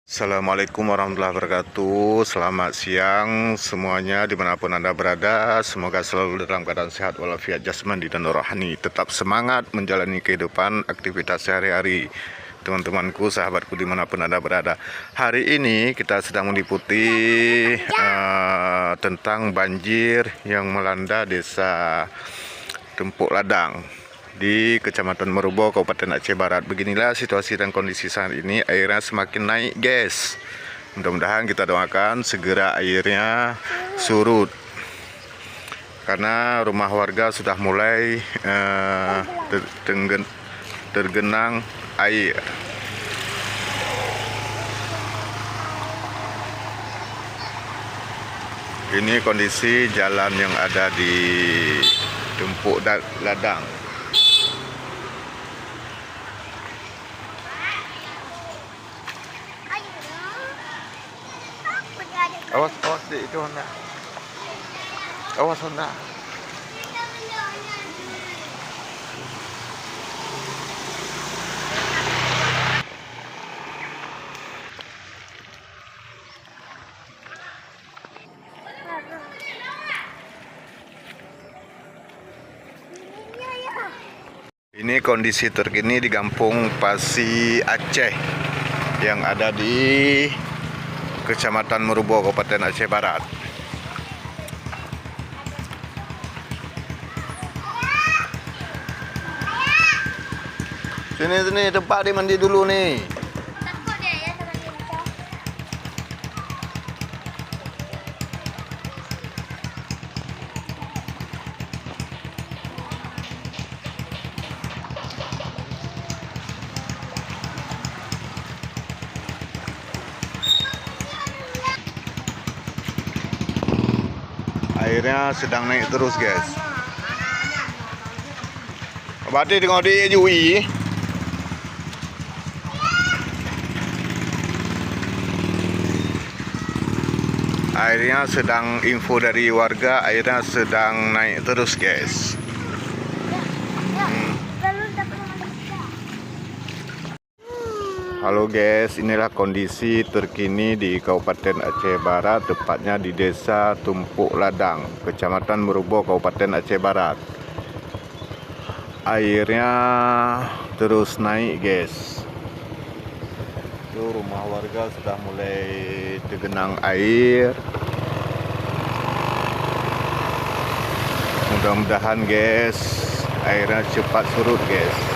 Assalamualaikum warahmatullahi wabarakatuh. Selamat siang semuanya dimanapun Anda berada. Semoga selalu dalam keadaan sehat walafiat jasmani dan rohani. Tetap semangat menjalani kehidupan aktivitas sehari-hari. Teman-temanku, sahabatku dimanapun Anda berada. Hari ini kita sedang meliputi tentang banjir yang melanda desa Tempuk Ladang di Kecamatan Merubo, Kabupaten Aceh Barat. Beginilah situasi dan kondisi saat ini. Airnya semakin naik, guys. Mudah-mudahan kita doakan segera airnya surut, karena rumah warga sudah mulai tergenang air. Ini kondisi jalan yang ada di Tempuk Ladang. Awas di itu Honda. Awas Honda. Ini kondisi terkini di Kampung Pasi Aceh yang ada di Kecamatan Merubo, Kabupaten Aceh Barat. Sini tempat dia mandi dulu nih. Airnya sedang naik terus, guys. Berarti tengok dia jui. Airnya sedang, info dari warga, airnya sedang naik terus, guys. Halo guys, inilah kondisi terkini di Kabupaten Aceh Barat, tepatnya di Desa Tempuk Ladang, Kecamatan Merubo, Kabupaten Aceh Barat. Airnya terus naik, guys. Itu rumah warga sudah mulai tergenang air. Mudah-mudahan guys, airnya cepat surut, guys.